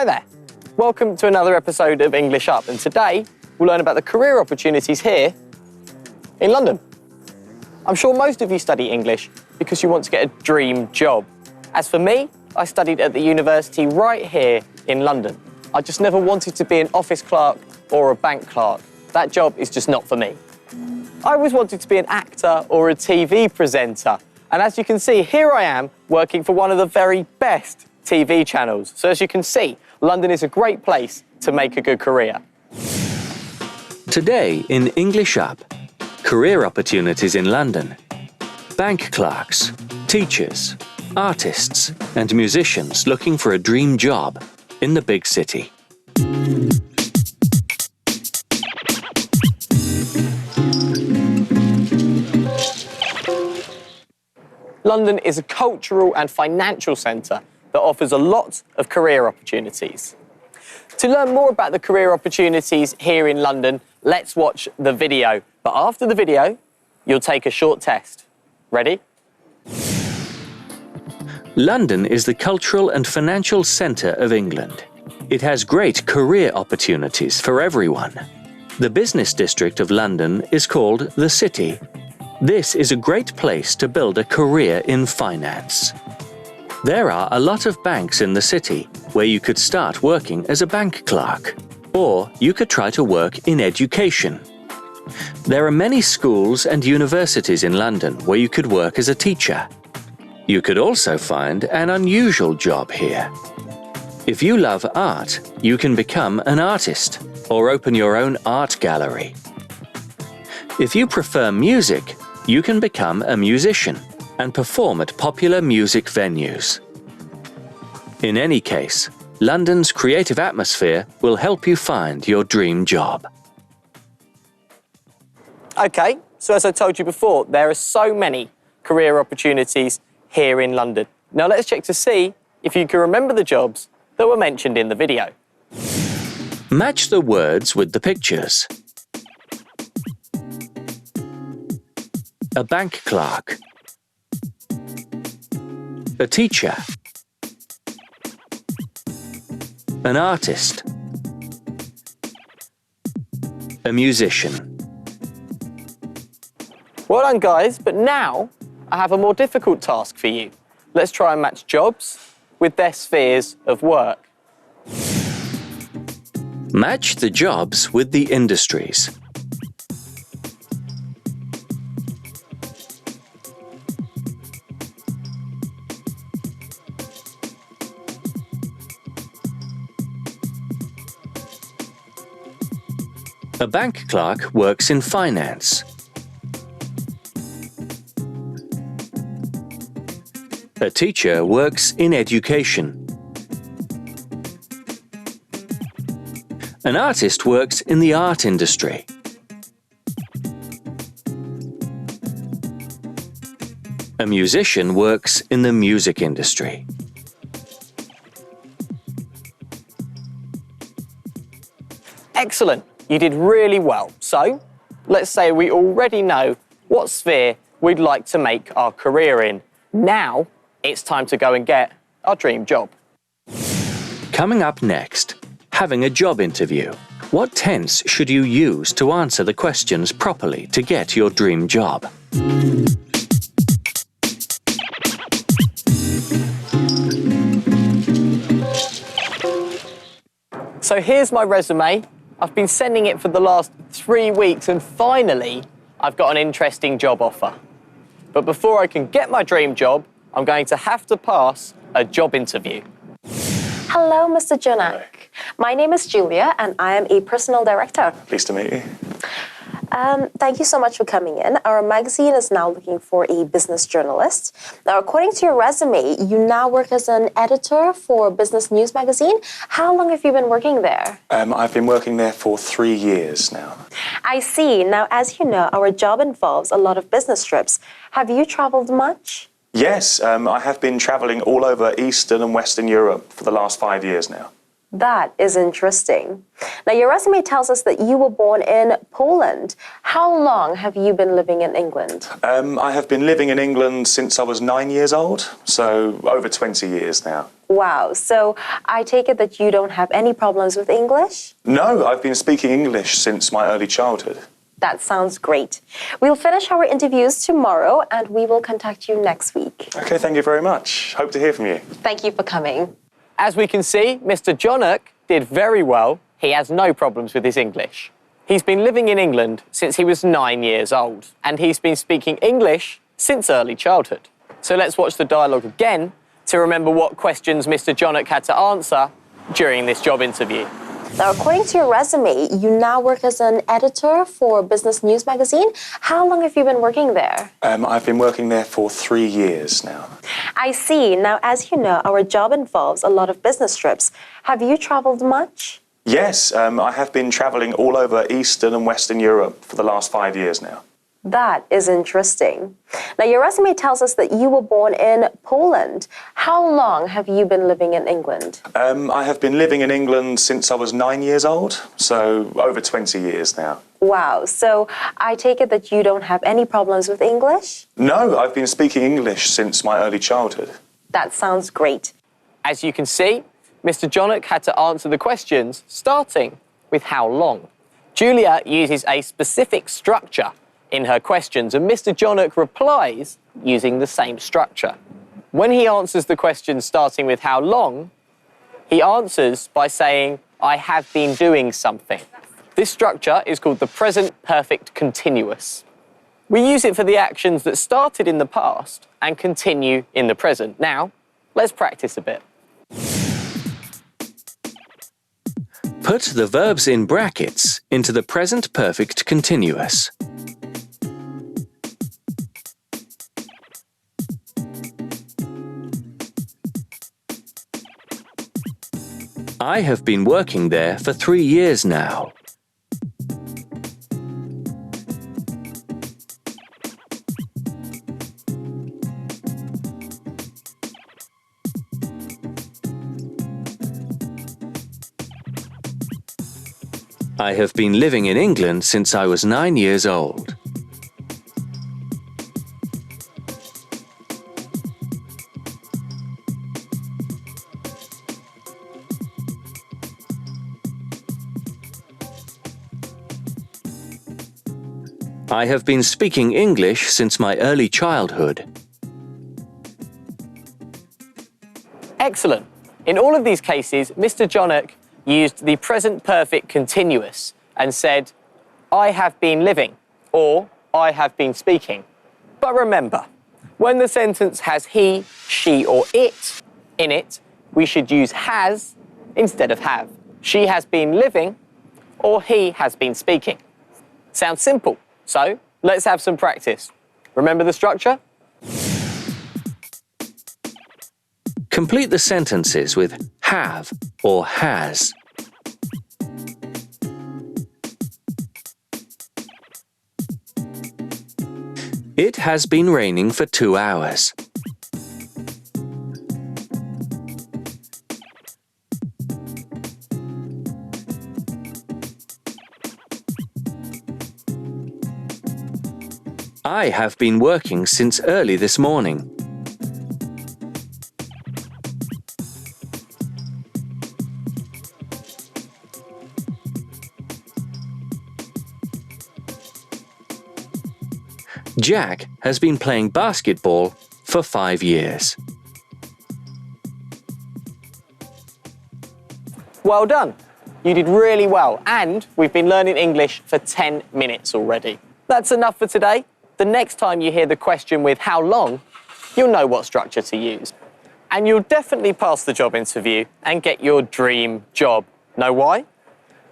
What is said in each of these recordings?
there, welcome to another episode of English Up, and today we'll learn about the career opportunities here in London. I'm sure most of you study English because you want to get a dream job. As for me, I studied at the university right here in London. I just never wanted to be an office clerk or a bank clerk. That job is just not for me. I always wanted to be an actor or a TV presenter. And as you can see, here I am working for one of the very best TV channels. So as you can see, London is a great place to make a good career. Today in English Up, career opportunities in London. Bank clerks, teachers, artists and musicians looking for a dream job in the big city. London is a cultural and financial centre that offers a lot of career opportunities. To learn more about the career opportunities here in London, let's watch the video. But after the video, you'll take a short test. Ready? London is the cultural and financial centre of England. It has great career opportunities for everyone. The business district of London is called the City. This is a great place to build a career in finance. There are a lot of banks in the city where you could start working as a bank clerk, or you could try to work in education. There are many schools and universities in London where you could work as a teacher. You could also find an unusual job here. If you love art, you can become an artist or open your own art gallery. If you prefer music, you can become a musician and perform at popular music venues. In any case, London's creative atmosphere will help you find your dream job. Okay, so as I told you before, there are so many career opportunities here in London. Now let's check to see if you can remember the jobs that were mentioned in the video. Match the words with the pictures. A bank clerk, a teacher, an artist, a musician. Well done, guys, but now I have a more difficult task for you. Let's try and match jobs with their spheres of work. Match the jobs with the industries. A bank clerk works in finance. A teacher works in education. An artist works in the art industry. A musician works in the music industry. Excellent. You did really well. So, let's say we already know what sphere we'd like to make our career in. Now, it's time to go and get our dream job. Coming up next, having a job interview. What tense should you use to answer the questions properly to get your dream job? So here's my resume. I've been sending it for the last 3 weeks and finally I've got an interesting job offer. But before I can get my dream job, I'm going to have to pass a job interview. Hello, Mr. Janak. My name is Julia and I am a personal director. Pleased to meet you. Thank you so much for coming in. Our magazine is now looking for a business journalist. Now, according to your resume, you now work as an editor for Business News magazine. How long have you been working there? I've been working there for 3 years now. I see. Now, as you know, our job involves a lot of business trips. Have you traveled much? Yes, I have been travelling all over Eastern and Western Europe for the last 5 years now. That is interesting. Now, your resume tells us that you were born in Poland. How long have you been living in England? I have been living in England since I was 9 years old, so over 20 years now. Wow, so I take it that you don't have any problems with English? No, I've been speaking English since my early childhood. That sounds great. We'll finish our interviews tomorrow and we will contact you next week. Okay, thank you very much. Hope to hear from you. Thank you for coming. As we can see, Mr. Jonak did very well. He has no problems with his English. He's been living in England since he was 9 years old, and he's been speaking English since early childhood. So let's watch the dialogue again to remember what questions Mr. Jonak had to answer during this job interview. Now, according to your resume, you now work as an editor for Business News magazine. How long have you been working there? I've been working there for 3 years now. I see. Now, as you know, our job involves a lot of business trips. Have you traveled much? Yes, I have been travelling all over Eastern and Western Europe for the last 5 years now. That is interesting. Now, your resume tells us that you were born in Poland. How long have you been living in England? I have been living in England since I was 9 years old, so over 20 years now. Wow, so I take it that you don't have any problems with English? No, I've been speaking English since my early childhood. That sounds great. As you can see, Mr. Jonak had to answer the questions starting with how long. Julia uses a specific structure in her questions, and Mr. Jonak replies using the same structure. When he answers the question starting with how long, he answers by saying, I have been doing something. This structure is called the present perfect continuous. We use it for the actions that started in the past and continue in the present. Now, let's practice a bit. Put the verbs in brackets into the present perfect continuous. I have been working there for 3 years now. I have been living in England since I was 9 years old. I have been speaking English since my early childhood. Excellent. In all of these cases, Mr. Jonak used the present perfect continuous and said, I have been living, or I have been speaking. But remember, when the sentence has he, she, or it in it, we should use has instead of have. She has been living, or he has been speaking. Sounds simple. So let's have some practice. Remember the structure? Complete the sentences with have or has. It has been raining for 2 hours. I have been working since early this morning. Jack has been playing basketball for 5 years. Well done. You did really well, and we've been learning English for 10 minutes already. That's enough for today. The next time you hear the question with how long, you'll know what structure to use. And you'll definitely pass the job interview and get your dream job. Know why?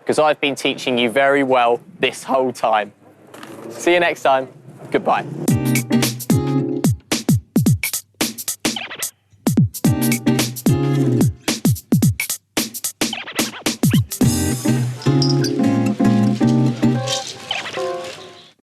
Because I've been teaching you very well this whole time. See you next time. Goodbye.